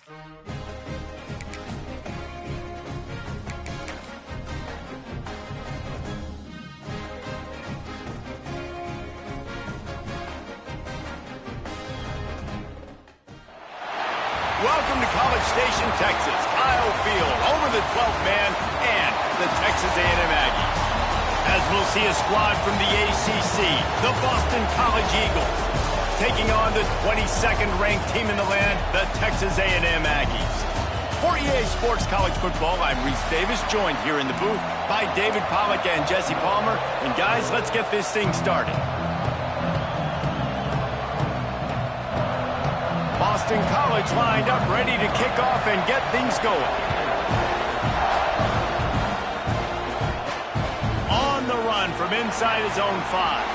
Welcome to College Station, Texas. Kyle Field, over the 12th man, and the Texas A&M Aggies. As we'll see a squad from the ACC, the Boston College Eagles, taking on the 22nd ranked team in the land, the Texas A&M Aggies. For EA Sports College Football, I'm Reese Davis, joined here in the booth by David Pollack and Jesse Palmer. And guys, let's get this thing started. Boston College lined up, ready to kick off and get things going. On the run from inside his own 5.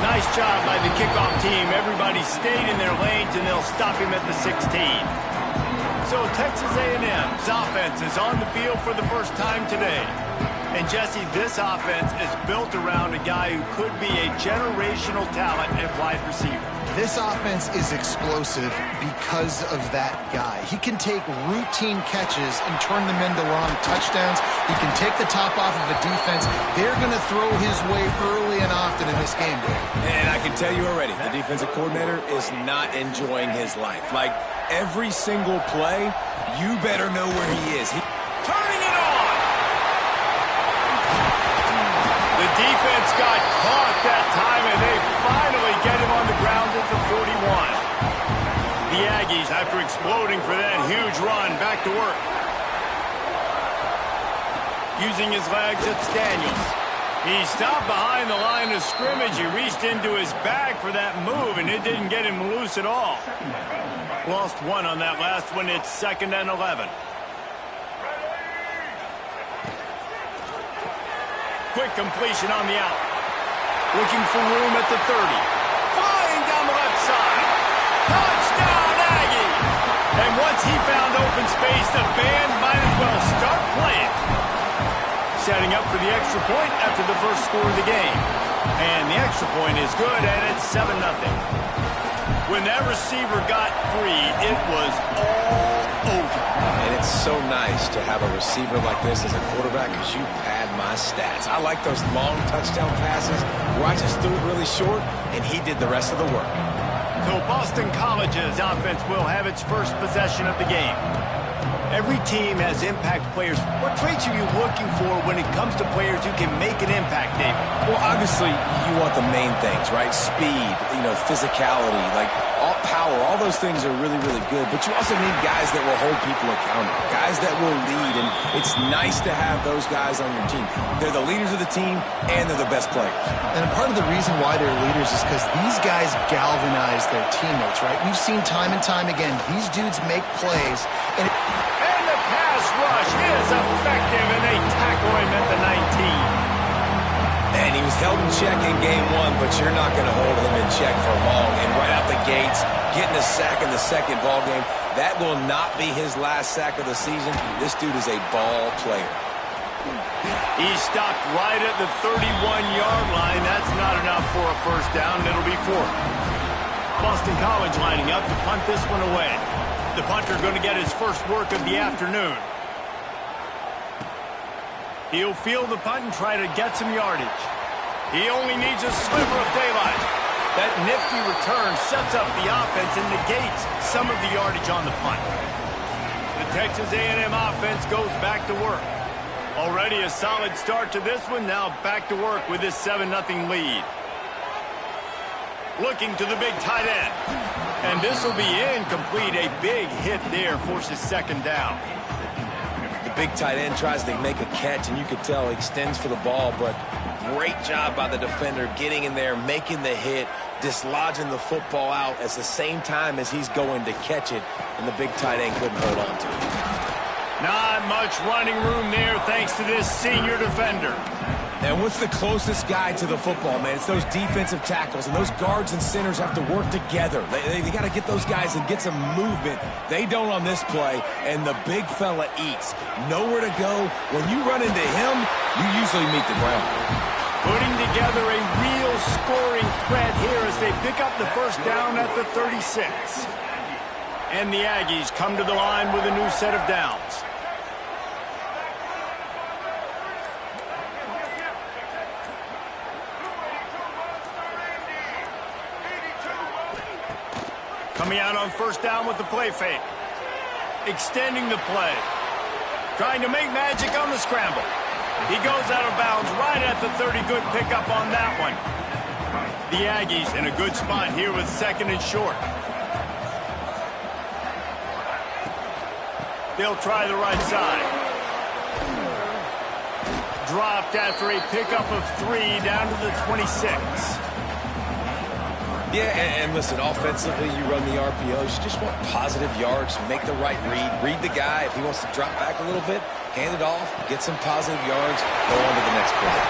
Nice job by the kickoff team. Everybody stayed in their lanes, and they'll stop him at the 16. So Texas A&M's offense is on the field for the first time today. And Jesse, this offense is built around a guy who could be a generational talent at wide receiver. This offense is explosive because of that guy. He can take routine catches and turn them into long touchdowns. He can take the top off of a defense. They're going to throw his way early and often in this game, Dave. And I can tell you already, the defensive coordinator is not enjoying his life. Like, every single play, you better know where he is. Turning it on! The defense got caught that time, and they finally get him on the ground at the 41. The Aggies, after exploding for that huge run, back to work. Using his legs, it's Daniels. He stopped behind the line of scrimmage. He reached into his bag for that move, and it didn't get him loose at all. Lost one on that last one. It's 2nd and 11. Quick completion on the out. Looking for room at the 30. Flying down the left side. Touchdown, Aggie! And once he found open space, the band might as well start playing. Setting up for the extra point after the first score of the game. And the extra point is good, and it's 7-0. When that receiver got free, it was all over. And it's so nice to have a receiver like this as a quarterback because you pad my stats. I like those long touchdown passes where I just threw it really short, and he did the rest of the work. So Boston College's offense will have its first possession of the game. Every team has impact players. What traits are you looking for when it comes to players who can make an impact, David? Well, obviously, you want the main things, right? Speed, physicality, like all power. All those things are really, really good. But you also need guys that will hold people accountable, guys that will lead. And it's nice to have those guys on your team. They're the leaders of the team, and they're the best players. And part of the reason why they're leaders is because these guys galvanize their teammates, right? We've seen time and time again, these dudes make plays. And the pass rush is effective, and they tackle him at the 19. And he was held in check in game 1, but you're not going to hold him in check for long. And right out the gates, getting a sack in the second ball game, that will not be his last sack of the season. This dude is a ball player. He stopped right at the 31-yard line. That's not enough for a first down. It'll be 4. Boston College lining up to punt this one away. The punter going to get his first work of the afternoon. He'll field the punt and try to get some yardage. He only needs a sliver of daylight. That nifty return sets up the offense and negates some of the yardage on the punt. The Texas A&M offense goes back to work. Already a solid start to this one. Now back to work with this 7-0 lead. Looking to the big tight end. And this will be incomplete. A big hit there forces 2nd down. The big tight end tries to make a catch, and you could tell he extends for the ball, but great job by the defender getting in there, making the hit, dislodging the football out at the same time as he's going to catch it, and the big tight end couldn't hold on to it. Not much running room there thanks to this senior defender. And what's the closest guy to the football, man? It's those defensive tackles, and those guards and centers have to work together. They got to get those guys and get some movement. They don't on this play, and the big fella eats. Nowhere to go. When you run into him, you usually meet the ground. Putting together a real scoring threat here as they pick up the first down at the 36. And the Aggies come to the line with a new set of downs. Coming out on first down with the play fake. Extending the play. Trying to make magic on the scramble. He goes out of bounds right at the 30. Good pickup on that one. The Aggies in a good spot here with second and short. They'll try the right side. Dropped after a pickup of 3 down to the 26. Yeah, and listen, offensively, you run the RPOs. You just want positive yards, make the right read. Read the guy. If he wants to drop back a little bit, hand it off, get some positive yards, go on to the next play.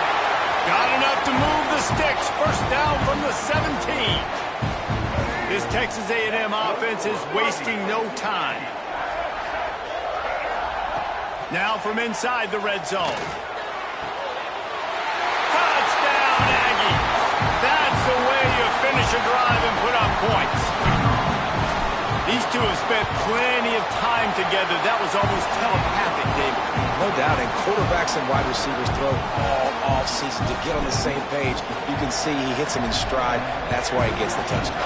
Got enough to move the sticks. First down from the 17. This Texas A&M offense is wasting no time. Now from inside the red zone. Touchdown, Aggie. That's the way you finish a drive and put up points. These two have spent plenty of time together. That was almost telepathic, David. No doubt, and quarterbacks and wide receivers throw all off-season to get on the same page. You can see he hits them in stride. That's why he gets the touchdown.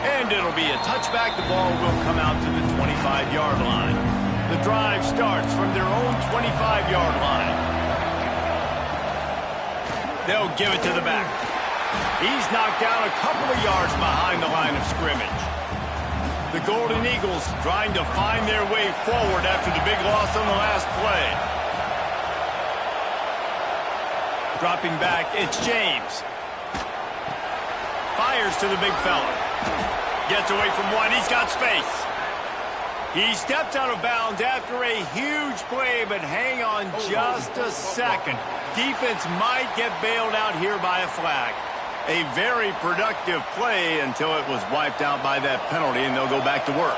And it'll be a touchback. The ball will come out to the 25-yard line. The drive starts from their own 25-yard line. They'll give it to the back. He's knocked down a couple of yards behind the line of scrimmage. The Golden Eagles trying to find their way forward after the big loss on the last play. Dropping back, it's James. Fires to the big fella. Gets away from one, he's got space. He steps out of bounds after a huge play, but hang on just a second. Defense might get bailed out here by a flag. A very productive play until it was wiped out by that penalty, and they'll go back to work.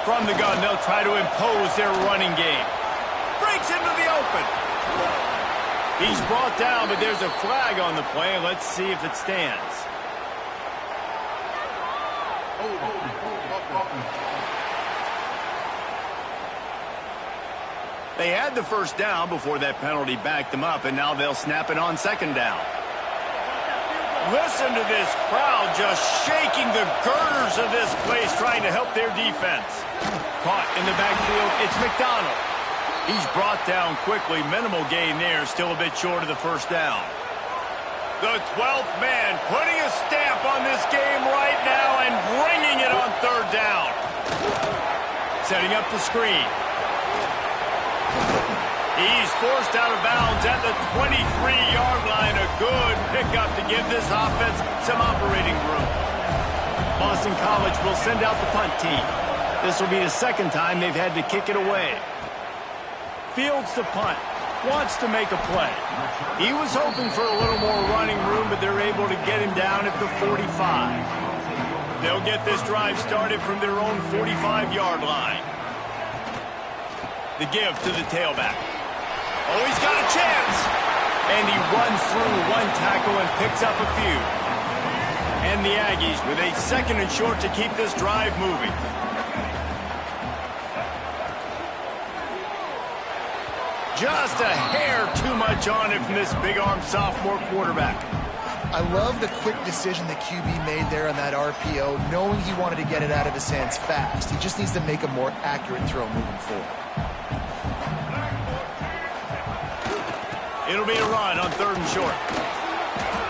From the gun, they'll try to impose their running game. Breaks into the open. He's brought down, but there's a flag on the play. Let's see if it stands. They had the first down before that penalty backed them up, and now they'll snap it on second down. Listen to this crowd just shaking the girders of this place trying to help their defense. Caught in the backfield, it's McDonald. He's brought down quickly. Minimal gain there, still a bit short of the first down. The 12th man putting a stamp on this game right now and bringing it on third down. Setting up the screen. He's forced out of bounds at the 23-yard line. A good pickup to give this offense some operating room. Boston College will send out the punt team. This will be the second time they've had to kick it away. Fields the punt. Wants to make a play. He was hoping for a little more running room, but they're able to get him down at the 45. They'll get this drive started from their own 45-yard line. The give to the tailback. Oh, he's got a chance. And he runs through one tackle and picks up a few. And the Aggies with a second and short to keep this drive moving. Just a hair too much on it from this big-armed sophomore quarterback. I love the quick decision the QB made there on that RPO, knowing he wanted to get it out of his hands fast. He just needs to make a more accurate throw moving forward. It'll be a run on third and short.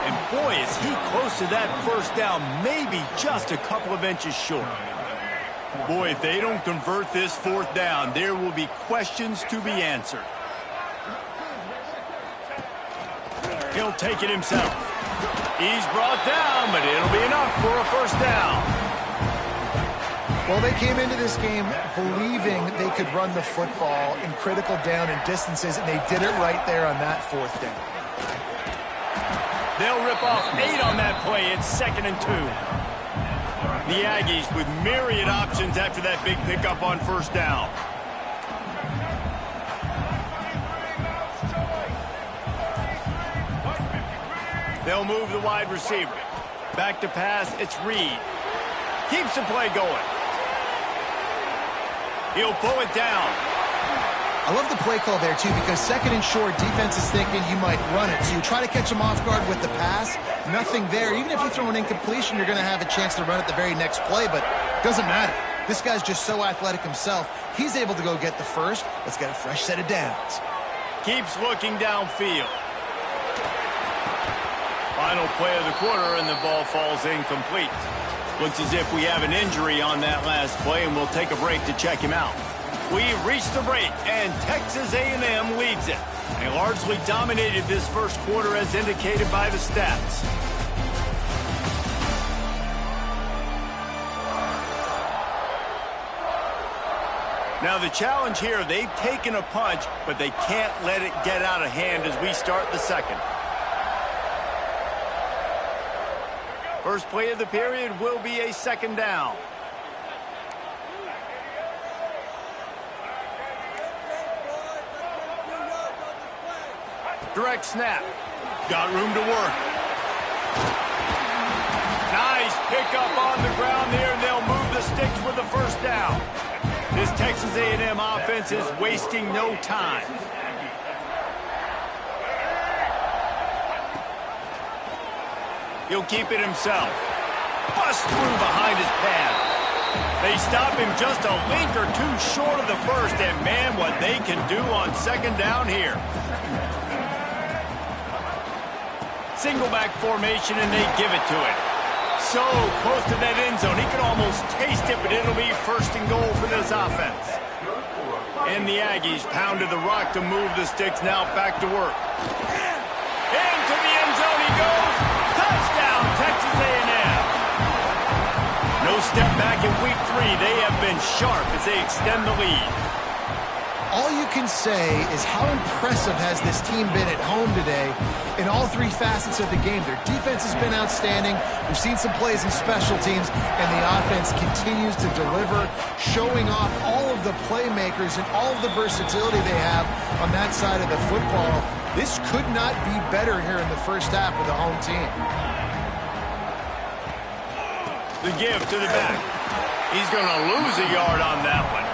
And boy, is he close to that first down, maybe just a couple of inches short. Boy, if they don't convert this fourth down, there will be questions to be answered. He'll take it himself. He's brought down, but it'll be enough for a first down. Well, they came into this game believing they could run the football in critical down and distances, and they did it right there on that fourth down. They'll rip off 8 on that play. It's 2nd and 2. The Aggies with myriad options after that big pickup on first down. They'll move the wide receiver. Back to pass, it's Reed. Keeps the play going. He'll pull it down. I love the play call there, too, because second and short, defense is thinking you might run it. So you try to catch them off guard with the pass. Nothing there. Even if you throw an incompletion, you're going to have a chance to run it the very next play, but it doesn't matter. This guy's just so athletic himself. He's able to go get the first. Let's get a fresh set of downs. Keeps looking downfield. Final play of the quarter, and the ball falls incomplete. Looks as if we have an injury on that last play, and we'll take a break to check him out. We've reached the break, and Texas A&M leads it. They largely dominated this first quarter as indicated by the stats. Now the challenge here, they've taken a punch, but they can't let it get out of hand as we start the second. First play of the period will be a second down. Direct snap. Got room to work. Nice pickup on the ground there, and they'll move the sticks with the first down. This Texas A&M offense is wasting no time. He'll keep it himself. Bust through behind his pad. They stop him just a link or two short of the first, and man, what they can do on second down here. Single back formation, and they give it to him. So close to that end zone, he can almost taste it, but it'll be first and goal for this offense. And the Aggies pounded the rock to move the sticks, now back to work. Into the end zone he goes. Touchdown, Texas A&M. No step back in week 3. They have been sharp as they extend the lead. All you can say is how impressive has this team been at home today in all three facets of the game. Their defense has been outstanding. We've seen some plays in special teams, and the offense continues to deliver, showing off all of the playmakers and all of the versatility they have on that side of the football. This could not be better here in the first half with the home team. The give to the back. He's going to lose a yard on that one.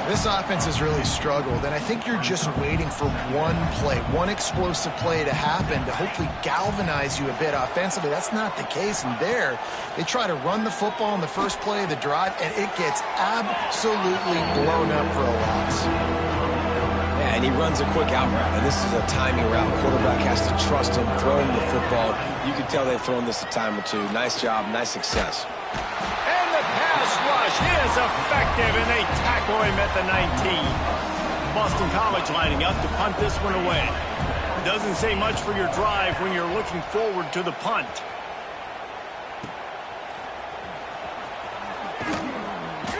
This offense has really struggled, and I think you're just waiting for one play, one explosive play to happen to hopefully galvanize you a bit offensively. That's not the case, and there they try to run the football in the first play of the drive, and it gets absolutely blown up for a loss. Yeah, and he runs a quick out route, and this is a timing route. Quarterback has to trust him, throw him the football. You can tell they've thrown this a time or two. Nice job, nice success. Pass rush is effective, and they tackle him at the 19. Boston College lining up to punt this one away. Doesn't say much for your drive when you're looking forward to the punt.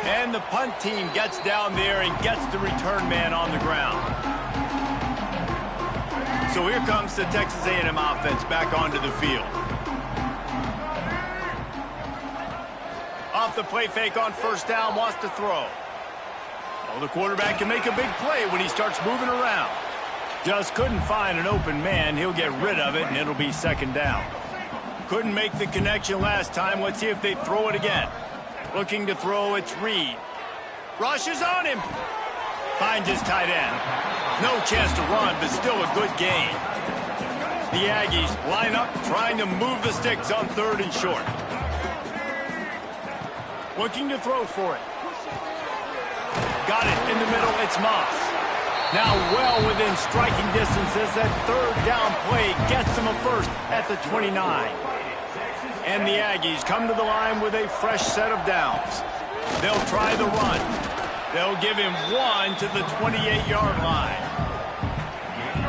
And the punt team gets down there and gets the return man on the ground. So here comes the Texas A&M offense back onto the field. Off the play fake on first down, wants to throw. Well, the quarterback can make a big play when he starts moving around. Just couldn't find an open man. He'll get rid of it, and it'll be second down. Couldn't make the connection last time. Let's see if they throw it again. Looking to throw, it's Reed. Rushes on him. Finds his tight end. No chance to run, but still a good gain. The Aggies line up, trying to move the sticks on third and short. Looking to throw for it. Got it in the middle, it's Moss. Now well within striking distance as that third down play gets him a first at the 29. And the Aggies come to the line with a fresh set of downs. They'll try the run. They'll give him one to the 28-yard line.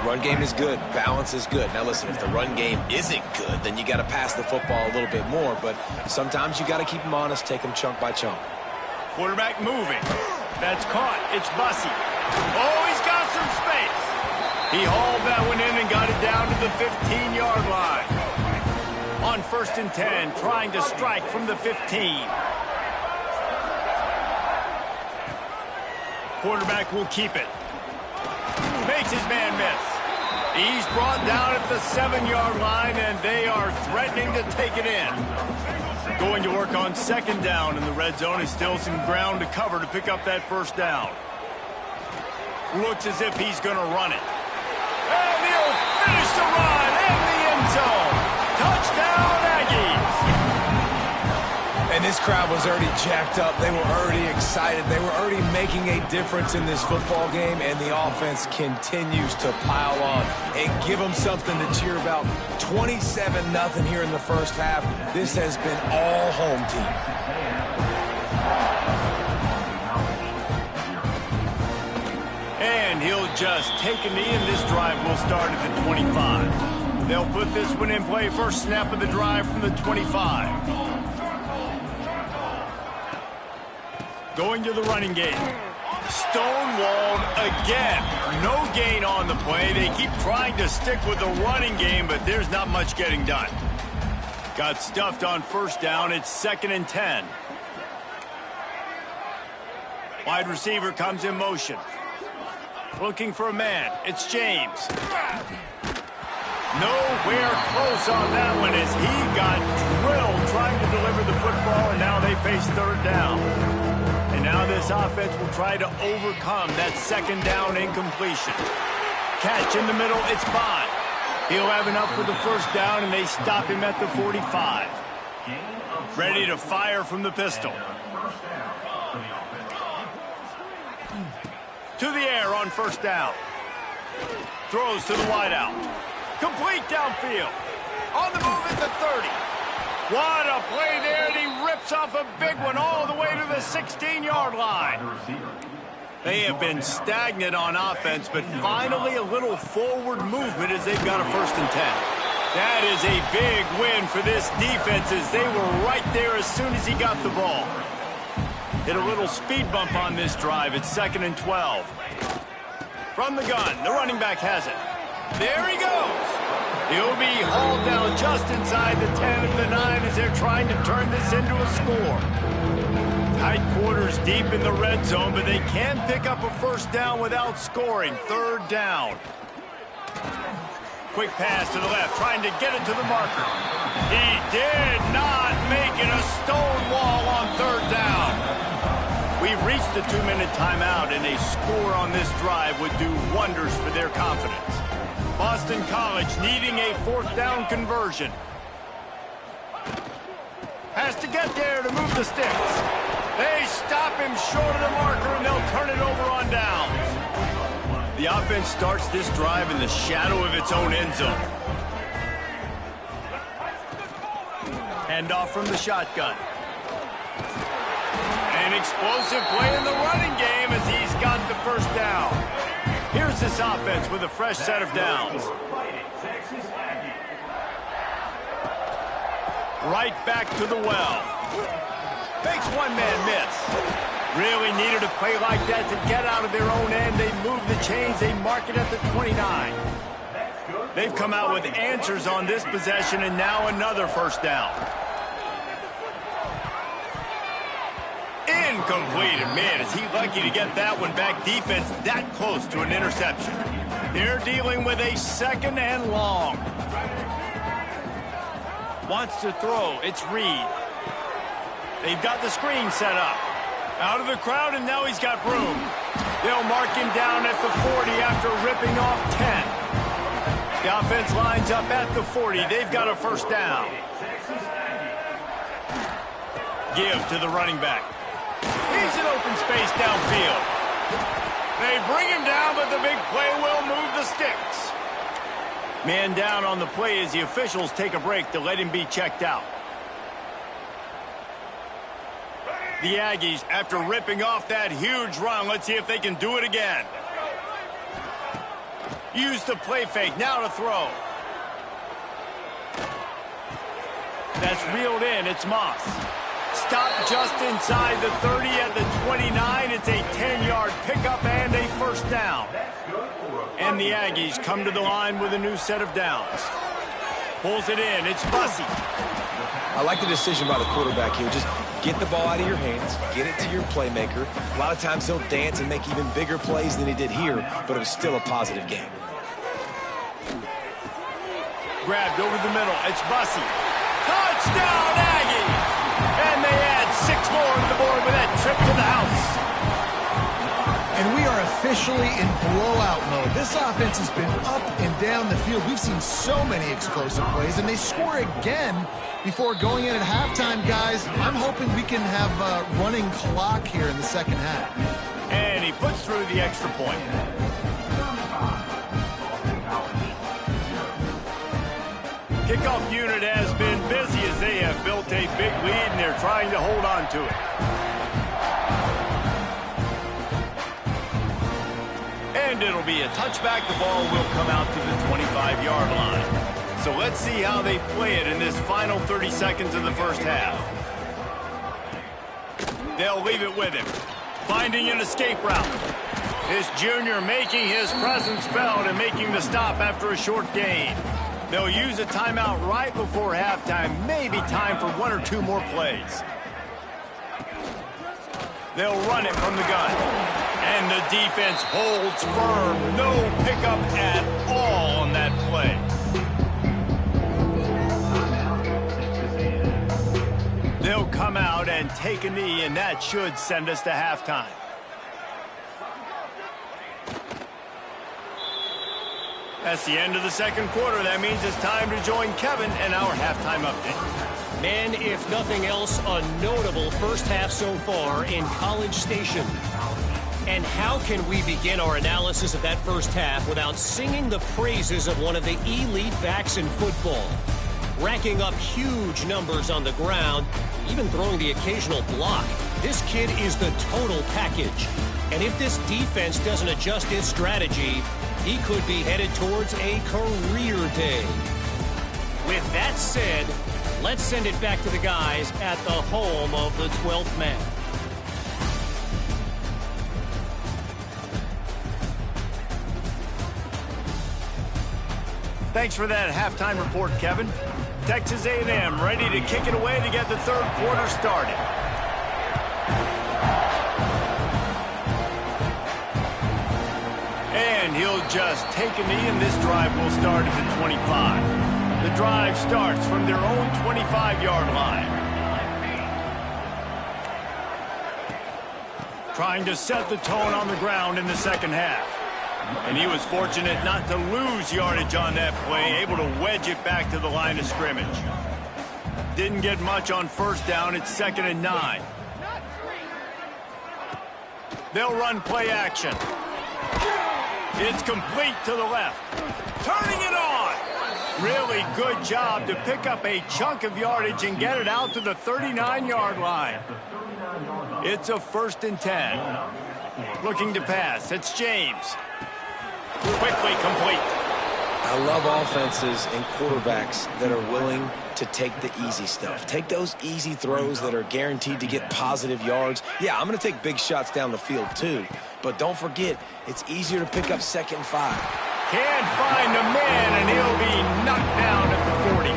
Run game is good. Balance is good. Now listen, if the run game isn't good, then you got to pass the football a little bit more. But sometimes you got to keep them honest, take them chunk by chunk. Quarterback moving. That's caught. It's Bussey. Oh, he's got some space. He hauled that one in and got it down to the 15-yard line. On first and 10, trying to strike from the 15. Quarterback will keep it. Makes his man miss. He's brought down at the 7-yard line, and they are threatening to take it in. Going to work on second down in the red zone. Is still some ground to cover to pick up that first down. Looks as if he's going to run it. And he'll finish the run in the end zone. Touchdown, Aggies. And this crowd was already jacked up. They were already excited. They were already making a difference in this football game, and the offense continues to pile on and give them something to cheer about. 27-0 here in the first half. This has been all home team. And he'll just take a knee, and this drive will start at the 25. They'll put this one in play. First snap of the drive from the 25. Going to the running game. Stonewalled again. No gain on the play. They keep trying to stick with the running game, but there's not much getting done. Got stuffed on first down. It's 2nd and 10. Wide receiver comes in motion. Looking for a man. It's James. Nowhere close on that one as he got drilled trying to deliver the football, and now they face third down. And now this offense will try to overcome that second down incompletion. Catch in the middle, it's Bond. He'll have enough for the first down, and they stop him at the 45. Ready to fire from the pistol. To the air on first down. Throws to the wideout. Complete downfield. On the move at the 30. What a play there, and he rips off a big one all the way to the 16-yard line. They have been stagnant on offense, but finally a little forward movement as they've got a 1st and 10. That is a big win for this defense as they were right there as soon as he got the ball. Hit a little speed bump on this drive. It's 2nd and 12. From the gun, the running back has it. There he goes. He'll be hauled down just inside the 10 of the 9 as they're trying to turn this into a score. Tight quarters deep in the red zone, but they can pick up a first down without scoring. 3rd down. Quick pass to the left, trying to get it to the marker. He did not make it. A stone wall on 3rd down. We've reached the 2-minute timeout, and a score on this drive would do wonders for their confidence. Boston College needing a 4th down conversion. Has to get there to move the sticks. They stop him short of the marker, and they'll turn it over on downs. The offense starts this drive in the shadow of its own end zone. Handoff from the shotgun. An explosive play in the running game as he's got the first down. Here's this offense with a fresh set of downs. Right back to the well. Makes one man miss. Really needed a play like that to get out of their own end. They move the chains. They mark it at the 29. They've come out with answers on this possession, and now another first down. Incomplete. And man, is he lucky to get that one back. Defense that close to an interception. They're dealing with a 2nd and long. Wants to throw. It's Reed. They've got the screen set up. Out of the crowd, and now he's got room. They'll mark him down at the 40 after ripping off 10. The offense lines up at the 40. They've got a first down. Give to the running back. He's in open space downfield. They bring him down, but the big play will move the sticks. Man down on the play as the officials take a break to let him be checked out. The Aggies, after ripping off that huge run, let's see if they can do it again. Use the play fake, now to throw. That's reeled in, it's Moss. Stop just inside the 30 at the 29. It's a 10-yard pickup and a first down. And the Aggies come to the line with a new set of downs. Pulls it in, it's Bussey. I like the decision by the quarterback here. Just get the ball out of your hands, get it to your playmaker. A lot of times he'll dance and make even bigger plays than he did here, but it was still a positive game. Grabbed over the middle. It's Bussey. Touchdown, Aggie! And they add 6 more to the board with that trip to the house. And we are officially in blowout mode. This offense has been up and down the field. We've seen so many explosive plays, and they score again before going in at halftime, guys. I'm hoping we can have a running clock here in the second half. And he puts through the extra point. Kickoff unit has been busy as they have built a big lead, and they're trying to hold on to it. And it'll be a touchback. The ball will come out to the 25-yard line. So let's see how they play it in this final 30 seconds of the first half. They'll leave it with him. Finding an escape route. This junior making his presence felt and making the stop after a short gain. They'll use a timeout right before halftime. Maybe time for 1 or 2 more plays. They'll run it from the gun. And the defense holds firm. No pickup at all on that play. They'll come out and take a knee, and that should send us to halftime. That's the end of the second quarter. That means it's time to join Kevin and our halftime update. Man, if nothing else, a notable first half so far in College Station. And how can we begin our analysis of that first half without singing the praises of one of the elite backs in football? Racking up huge numbers on the ground, even throwing the occasional block. This kid is the total package. And if this defense doesn't adjust its strategy, he could be headed towards a career day. With that said, let's send it back to the guys at the home of the 12th man. Thanks for that halftime report, Kevin. Texas A&M ready to kick it away to get the third quarter started. And he'll just take a knee, and this drive will start at the 25. The drive starts from their own 25-yard line. Trying to set the tone on the ground in the second half. And he was fortunate not to lose yardage on that play, able to wedge it back to the line of scrimmage. Didn't get much on first down. It's 2nd and 9. They'll run play action. It's complete to the left. Turning it on. Really good job to pick up a chunk of yardage and get it out to the 39-yard line. It's a 1st and 10. Looking to pass. It's James. Quickly complete. I love offenses and quarterbacks that are willing to take the easy stuff. Take those easy throws that are guaranteed to get positive yards. Yeah, I'm going to take big shots down the field too. But don't forget, it's easier to pick up 2nd and 5. Can't find a man, and he'll be knocked down at the 40.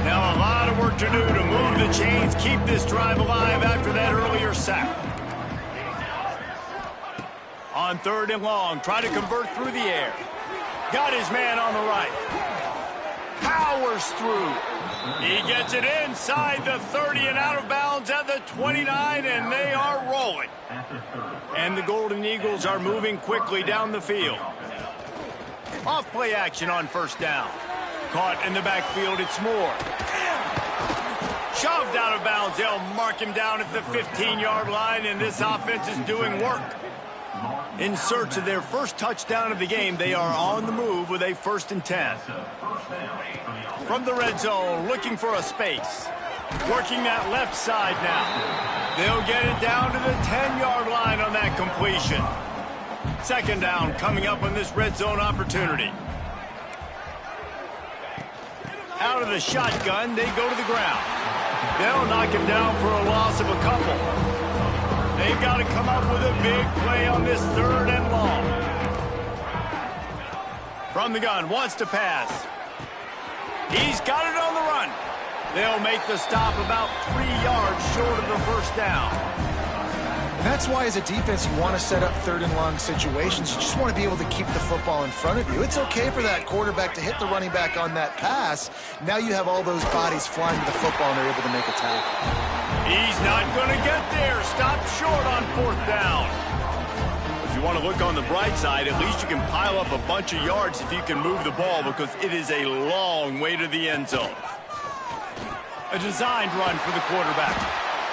Now a lot of work to do to move the chains, keep this drive alive after that earlier sack. On 3rd and long, try to convert through the air. Got his man on the right. Powers through. He gets it inside the 30 and out of bounds at the 29, and they are rolling. And the Golden Eagles are moving quickly down the field. Off play action on 1st down. Caught in the backfield, it's Moore. Shoved out of bounds. They'll mark him down at the 15-yard line, and this offense is doing work. In search of their first touchdown of the game, they are on the move with a 1st and 10. From the red zone, looking for a space. Working that left side now. They'll get it down to the 10-yard line on that completion. 2nd down coming up on this red zone opportunity. Out of the shotgun, they go to the ground. They'll knock him down for a loss of a couple. They've got to come up with a big play on this 3rd and long. From the gun, wants to pass. He's got it on the run. They'll make the stop about 3 yards short of the 1st down. And that's why, as a defense, you want to set up third and long situations. You just want to be able to keep the football in front of you. It's okay for that quarterback to hit the running back on that pass. Now you have all those bodies flying to the football, and they're able to make a tackle. He's not going to get there. Stop short on 4th down. If you want to look on the bright side, at least you can pile up a bunch of yards if you can move the ball, because it is a long way to the end zone. A designed run for the quarterback.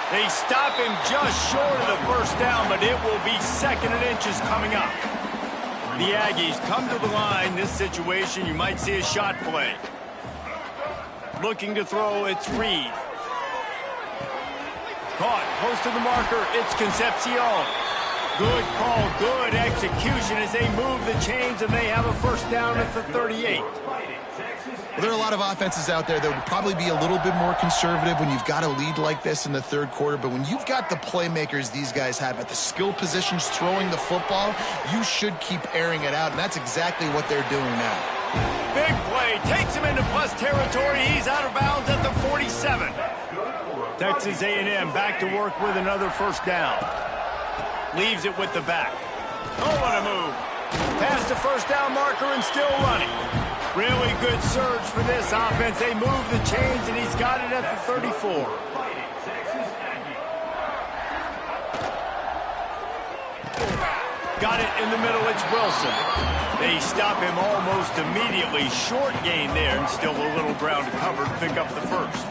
They stop him just short of the 1st down, but it will be 2nd and inches coming up. The Aggies come to the line. This situation, you might see a shot play. Looking to throw, it's Reed. Caught, close to the marker, it's Concepcion. Good call, good execution as they move the chains, and they have a 1st down at the 38. Well, there are a lot of offenses out there that would probably be a little bit more conservative when you've got a lead like this in the 3rd quarter, but when you've got the playmakers these guys have at the skill positions throwing the football, you should keep airing it out, and that's exactly what they're doing now. Big play, takes him into plus territory. He's out of bounds at the 47. Texas A&M back to work with another 1st down. Leaves it with the back. Oh, what a move. Past the 1st down marker and still running. Really good surge for this offense. They move the chains, and he's got it at the 34. Got it in the middle. It's Wilson. They stop him almost immediately. Short gain there, and still a little ground covered. Pick up the 1st.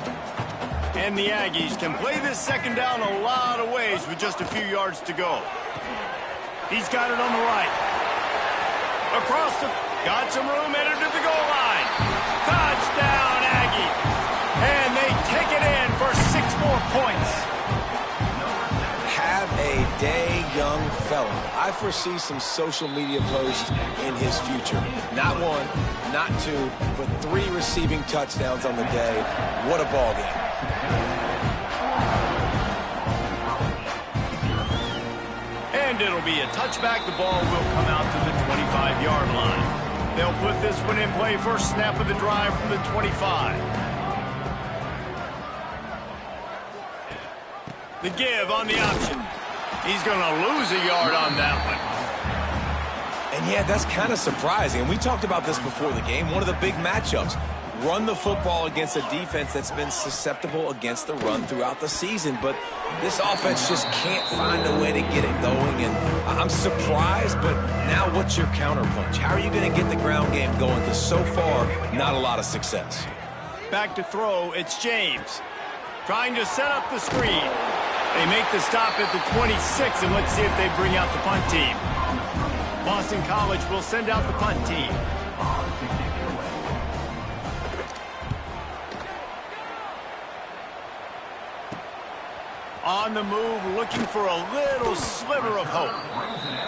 And the Aggies can play this 2nd down a lot of ways with just a few yards to go. He's got it on the right. Across the... Got some room, headed to the goal line. Touchdown, Aggie. And they take it in for 6 more points. Have a day, young fella. I foresee some social media posts in his future. Not 1, not 2, but 3 receiving touchdowns on the day. What a ball game. And it'll be a touchback. The ball will come out to the 25-yard line. They'll put this one in play. First snap of the drive from the 25. The give on the option. He's going to lose a yard on that one. And yeah, that's kind of surprising. And we talked about this before the game. One of the big matchups. Run the football against a defense that's been susceptible against the run throughout the season. But this offense just can't find a way to get it going. And I'm surprised, but now what's your counterpunch? How are you going to get the ground game going? Because so far, not a lot of success. Back to throw, it's James. Trying to set up the screen. They make the stop at the 26, and let's see if they bring out the punt team. Boston College will send out the punt team. On the move, looking for a little sliver of hope.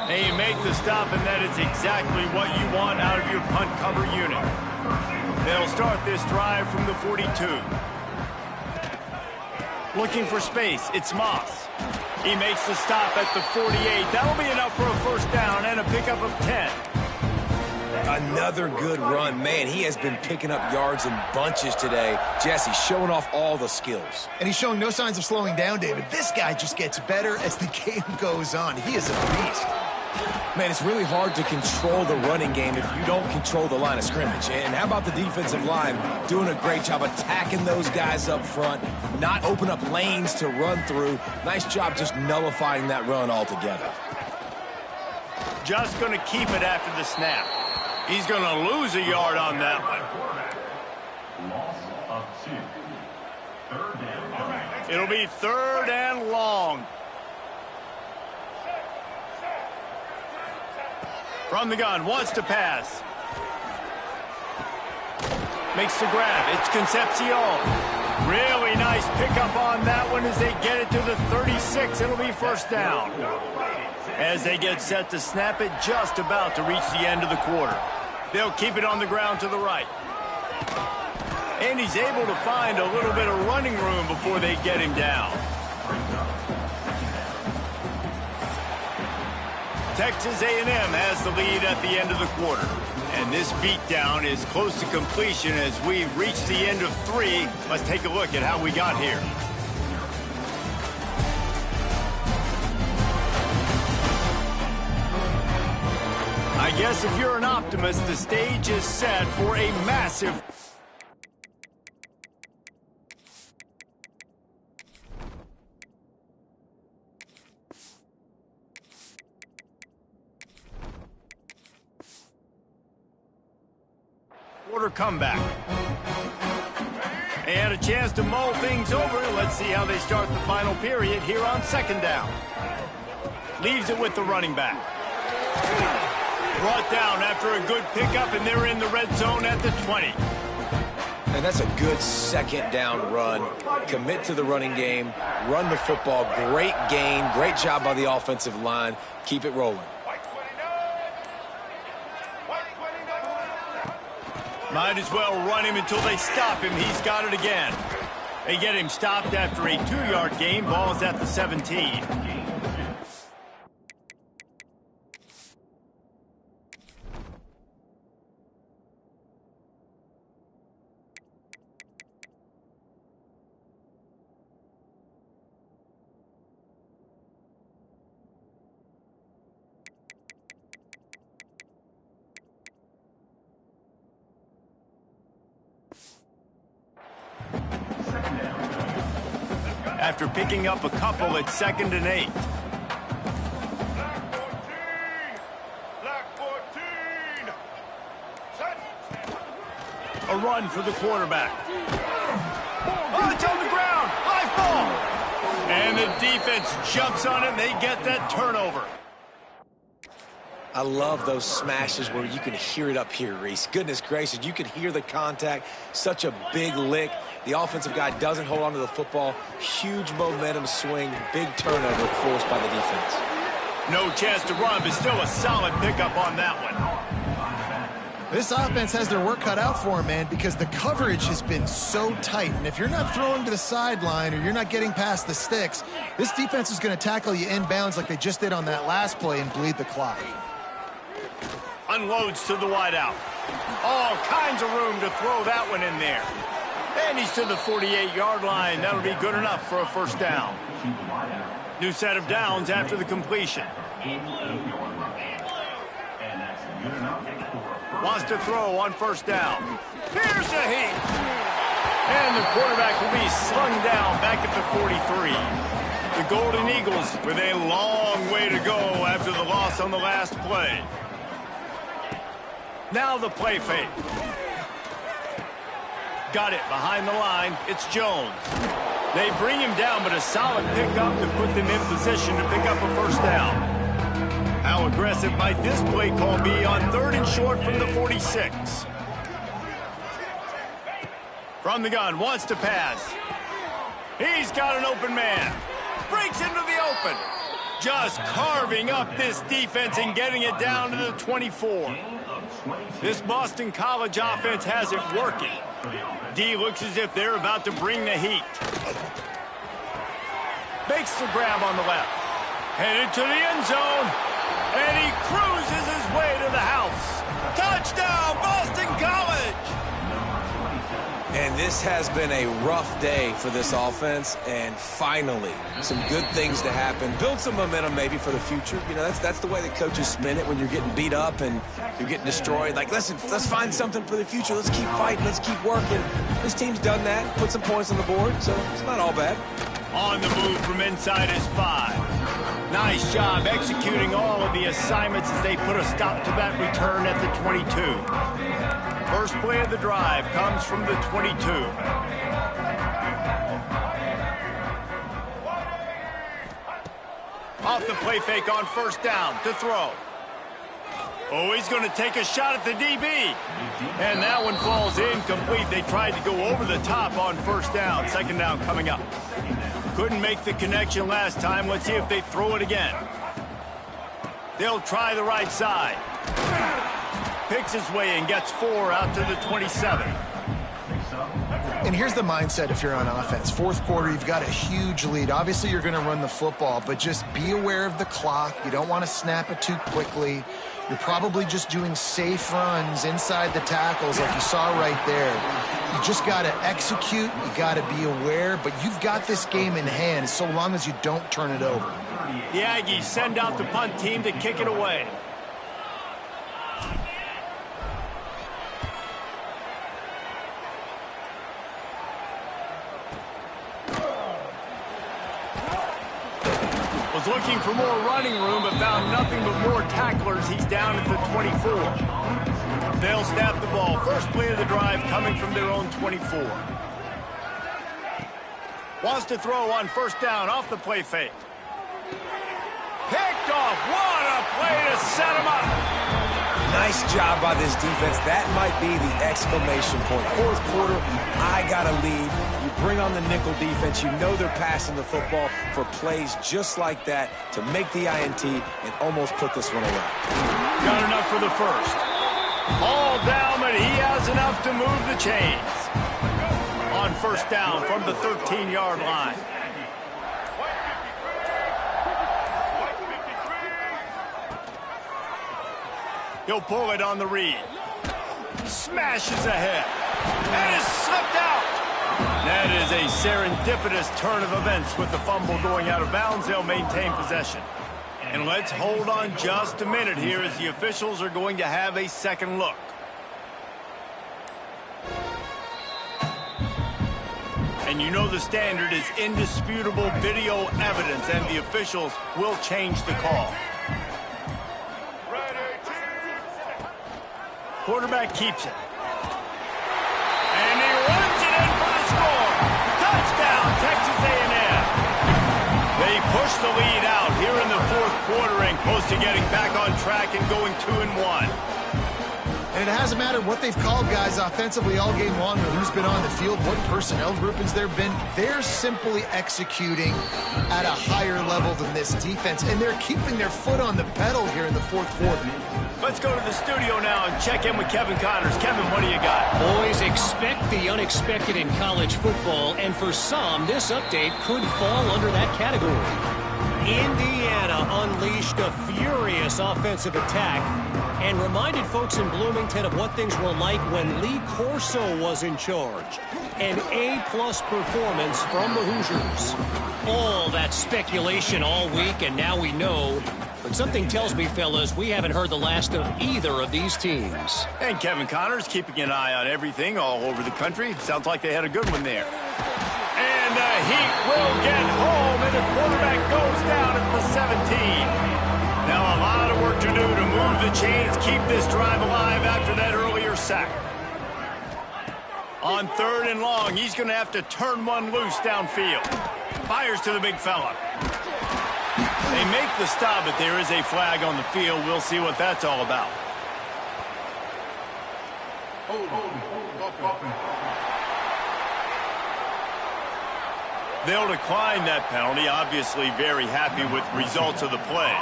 They make the stop, and that is exactly what you want out of your punt cover unit. They'll start this drive from the 42. Looking for space, it's Moss. He makes the stop at the 48. That'll be enough for a 1st down and a pickup of 10. Another good run. Man, he has been picking up yards in bunches today. Jesse, showing off all the skills. And he's showing no signs of slowing down, David. This guy just gets better as the game goes on. He is a beast. Man, it's really hard to control the running game if you don't control the line of scrimmage. And how about the defensive line doing a great job attacking those guys up front, not open up lanes to run through. Nice job just nullifying that run altogether. Just going to keep it after the snap. He's going to lose a yard on that one. Loss of 2. 3rd down. It'll be 3rd and long. From the gun, wants to pass. Makes the grab. It's Concepcion. Really nice pickup on that one as they get it to the 36. It'll be 1st down. As they get set to snap it, just about to reach the end of the quarter. They'll keep it on the ground to the right. And he's able to find a little bit of running room before they get him down. Texas A&M has the lead at the end of the quarter. And this beatdown is close to completion as we reach the end of 3. Let's take a look at how we got here. I guess if you're an optimist, the stage is set for a massive... quarter comeback. They had a chance to mull things over. Let's see how they start the final period here on second down. Leaves it with the running back. Brought down after a good pickup, and they're in the red zone at the 20. And that's a good second down run. Commit to the running game, run the football. Great gain, great job by the offensive line. Keep it rolling. Might as well run him until they stop him. He's got it again. They get him stopped after a 2-yard gain. Ball's at the 17. After picking up a couple at 2nd and 8. A run for the quarterback. Oh, it's on the ground. Live ball. And the defense jumps on it, and they get that turnover. I love those smashes where you can hear it up here, Reese. Goodness gracious, you can hear the contact. Such a big lick. The offensive guy doesn't hold on to the football. Huge momentum swing. Big turnover forced by the defense. No chance to run, but still a solid pickup on that one. This offense has their work cut out for them, man, because the coverage has been so tight. And if you're not throwing to the sideline or you're not getting past the sticks, this defense is going to tackle you inbounds like they just did on that last play and bleed the clock. Unloads to the wideout. All kinds of room to throw that one in there. And he's to the 48-yard line. That'll be good enough for a first down. New set of downs after the completion. Wants to throw on first down. Here's the heat. And the quarterback will be slung down back at the 43. The Golden Eagles with a long way to go after the loss on the last play. Now the play fake. Got it behind the line. It's Jones. They bring him down, but a solid pickup to put them in position to pick up a first down. How aggressive might this play call be on 3rd and short from the 46? From the gun, wants to pass. He's got an open man. Breaks into the open. Just carving up this defense and getting it down to the 24. This Boston College offense has it working. D looks as if they're about to bring the heat. Makes the grab on the left. Headed to the end zone. And he cruises his way to the house. Touchdown, Boston College! And this has been a rough day for this offense, and finally, some good things to happen. Build some momentum maybe for the future. You know, that's the way the coaches spin it when you're getting beat up and you're getting destroyed. Like, listen, let's find something for the future. Let's keep fighting. Let's keep working. This team's done that, put some points on the board, so it's not all bad. On the move from inside his 5. Nice job executing all of the assignments as they put a stop to that return at the 22. First play of the drive comes from the 22. Off the play fake on first down to throw. Oh, he's going to take a shot at the DB. And that one falls incomplete. They tried to go over the top on first down. Second down coming up. Couldn't make the connection last time. Let's see if they throw it again. They'll try the right side. Picks his way and gets 4 out to the 27. And here's the mindset if you're on offense. Fourth quarter, you've got a huge lead. Obviously, you're going to run the football, but just be aware of the clock. You don't want to snap it too quickly. You're probably just doing safe runs inside the tackles like you saw right there. You just got to execute. You got to be aware, but you've got this game in hand so long as you don't turn it over. The Aggies send out the punt team to kick it away. looking for more running room, but found nothing but more tacklers. He's down at the 24. They'll snap the ball. First play of the drive coming from their own 24. Wants to throw on first down off the play fake. Picked off. What a play to set him up. Nice job by this defense. That might be the exclamation point. Fourth quarter, I got a lead. You bring on the nickel defense. You know they're passing the football for plays just like that to make the INT and almost put this one away. Got enough for the first. All down, but he has enough to move the chains. On first down from the 13-yard line. He'll pull it on the read. Smashes ahead. And is slipped out. That is a serendipitous turn of events with the fumble going out of bounds. They'll maintain possession. And let's hold on just a minute here as the officials are going to have a second look. And you know the standard is indisputable video evidence, and the officials will change the call. Quarterback keeps it. And he runs it in for the score. Touchdown, Texas A&M. They push the lead out here in the fourth quarter and close to getting back on track and going 2-1. And it hasn't mattered what they've called, guys, offensively all game long, or who's been on the field, what personnel groupings there have been. They're simply executing at a higher level than this defense, and they're keeping their foot on the pedal here in the fourth quarter. Let's go to the studio now and check in with Kevin Connors. Kevin, what do you got? Boys, expect the unexpected in college football, and for some, this update could fall under that category. Indiana unleashed a furious offensive attack and reminded folks in Bloomington of what things were like when Lee Corso was in charge. An A-plus performance from the Hoosiers. All that speculation all week, and now we know. But something tells me, fellas, we haven't heard the last of either of these teams. And Kevin Connors keeping an eye on everything all over the country. Sounds like they had a good one there. And the Heat will get home, and the quarterback goes down at the 17. Now a lot of work to do to move the chains, keep this drive alive after that earlier sack. On third and long, he's going to have to turn one loose downfield. Fires to the big fella. They make the stop, but there is a flag on the field. We'll see what that's all about. They'll decline that penalty, obviously very happy with results of the play.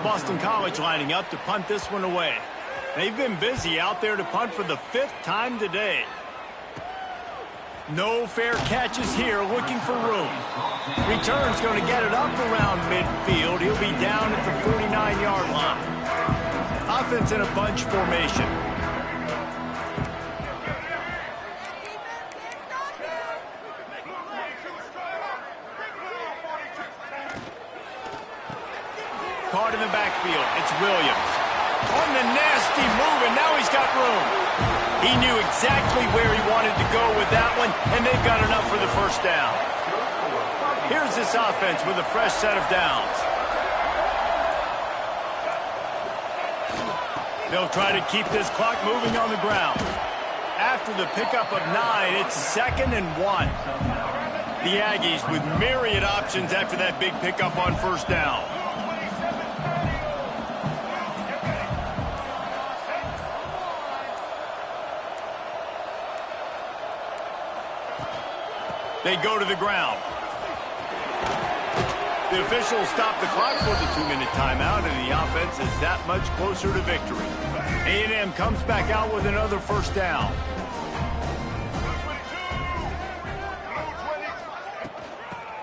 Boston College lining up to punt this one away. They've been busy out there to punt for the 5th time today. No fair catches here, looking for room. Return's going to get it up around midfield. He'll be down at the 49-yard line. Offense in a bunch formation. Caught in the backfield. It's Williams. On the nasty move, and now he's got room. He knew exactly where he wanted to go with that one, and they've got enough for the first down. Here's this offense with a fresh set of downs. They'll try to keep this clock moving on the ground. After the pickup of 9, it's 2nd and 1. The Aggies with myriad options after that big pickup on first down. They go to the ground. The officials stop the clock for the 2-minute timeout, and the offense is that much closer to victory. A&M comes back out with another first down.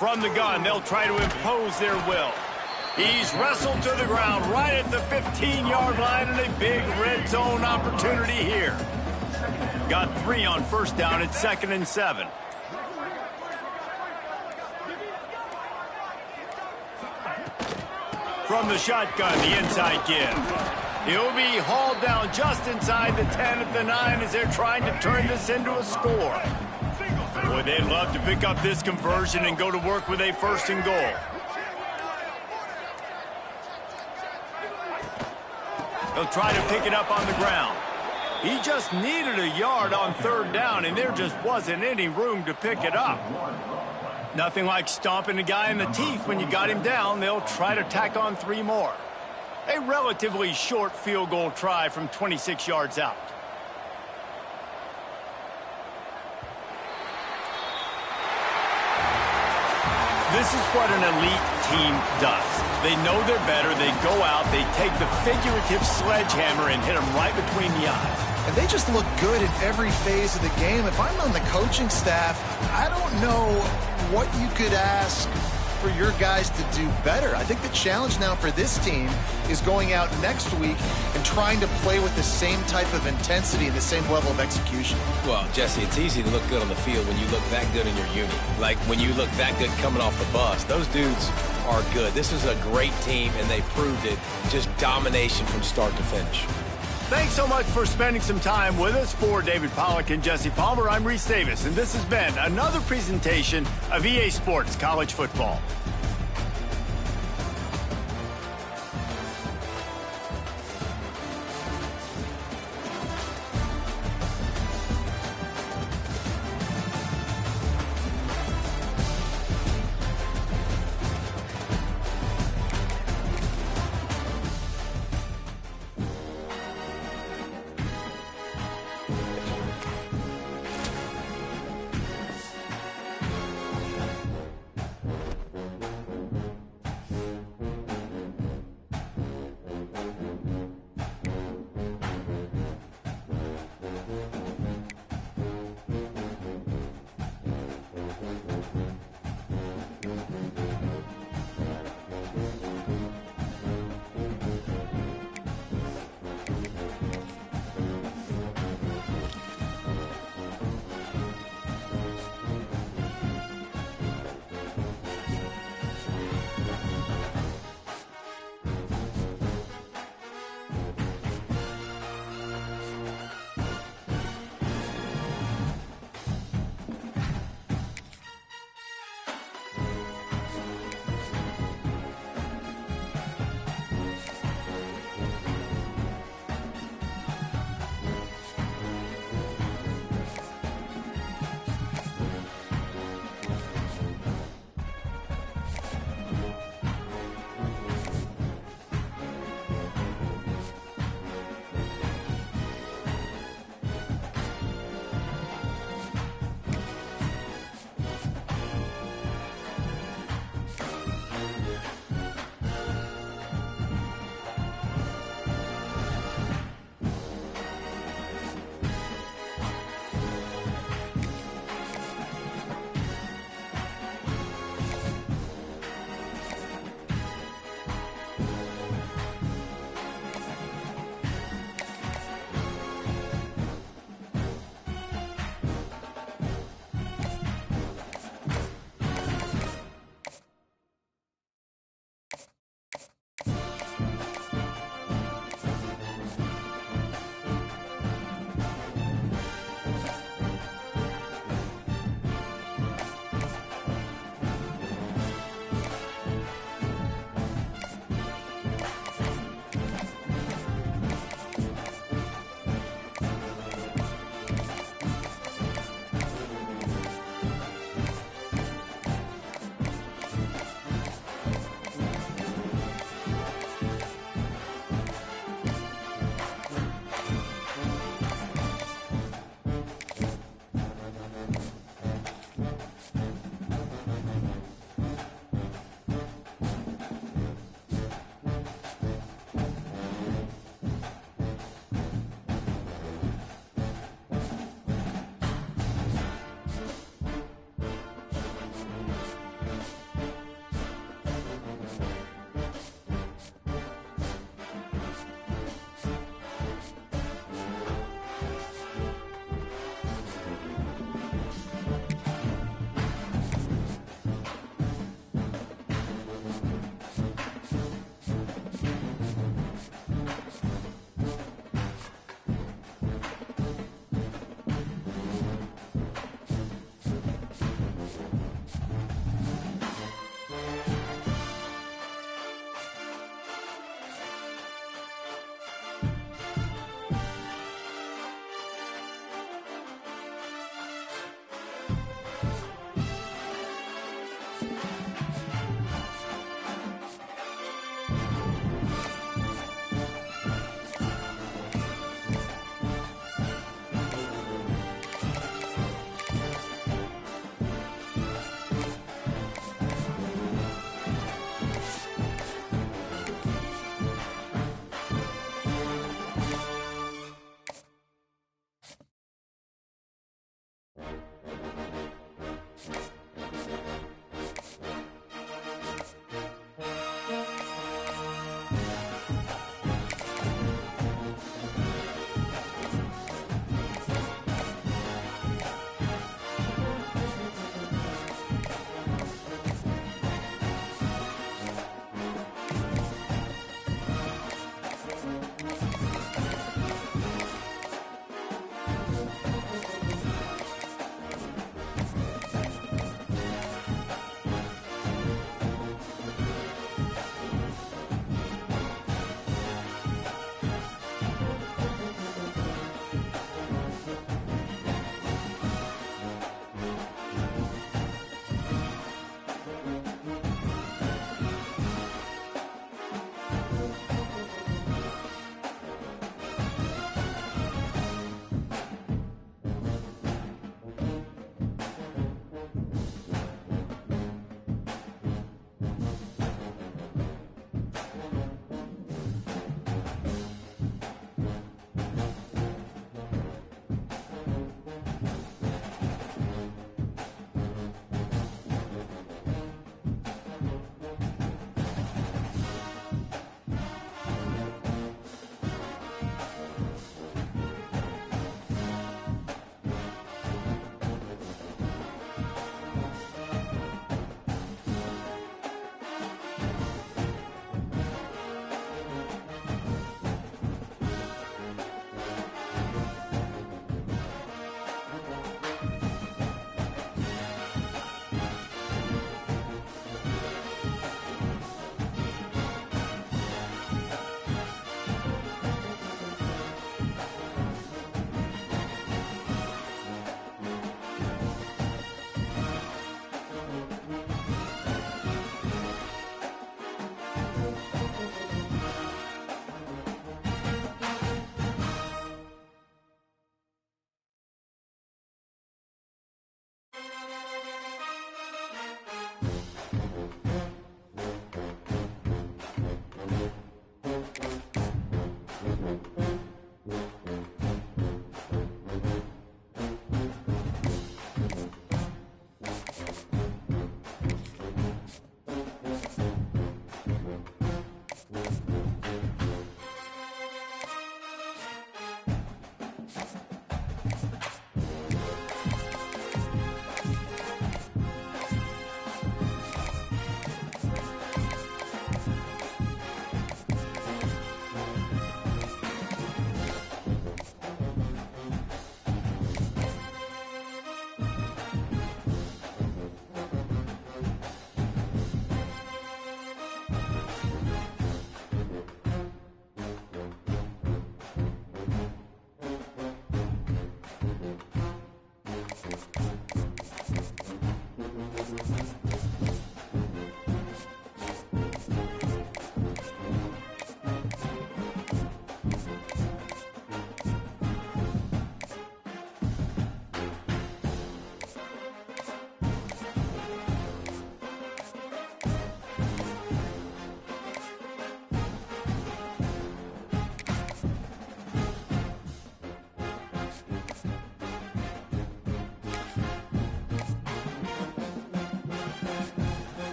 From the gun, they'll try to impose their will. He's wrestled to the ground right at the 15-yard line, and a big red zone opportunity here. Got 3 on first down. It's 2nd and 7. From the shotgun, the inside give. He'll be hauled down just inside the 10 at the 9 as they're trying to turn this into a score. Boy, they'd love to pick up this conversion and go to work with a 1st and goal. He'll try to pick it up on the ground. He just needed a yard on third down, and there just wasn't any room to pick it up. Nothing like stomping a guy in the teeth when you got him down. They'll try to tack on 3 more. A relatively short field goal try from 26 yards out. This is what an elite team does. They know they're better. They go out. They take the figurative sledgehammer and hit them right between the eyes. And they just look good in every phase of the game. If I'm on the coaching staff, I don't know what you could ask for your guys to do better. I think the challenge now for this team is going out next week and trying to play with the same type of intensity and the same level of execution. Well, Jesse, it's easy to look good on the field when you look that good in your unit. Like when you look that good coming off the bus. Those dudes are good. This is a great team, and they proved it. Just domination from start to finish. Thanks so much for spending some time with us. For David Pollack and Jesse Palmer, I'm Reese Davis, and this has been another presentation of EA Sports College Football.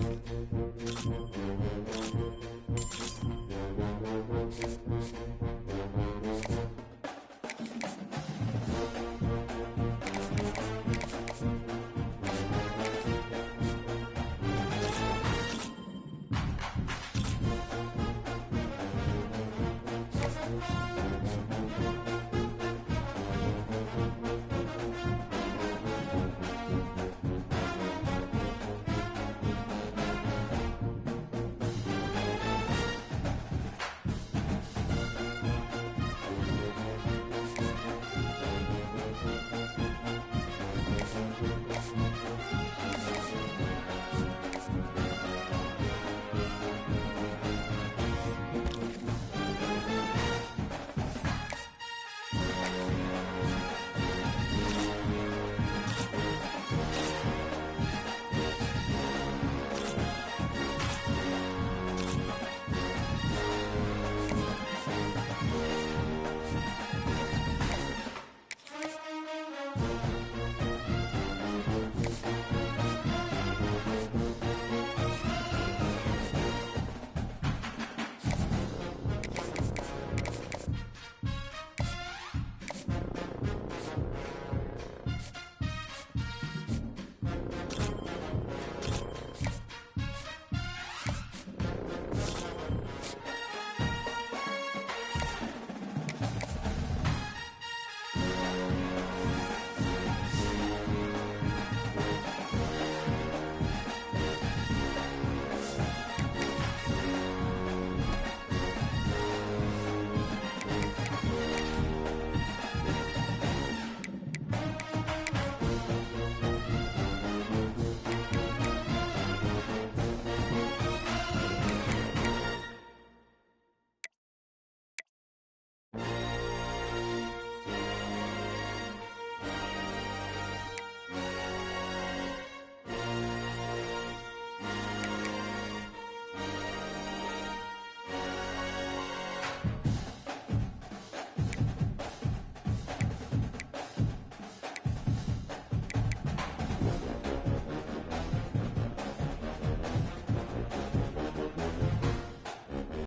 down.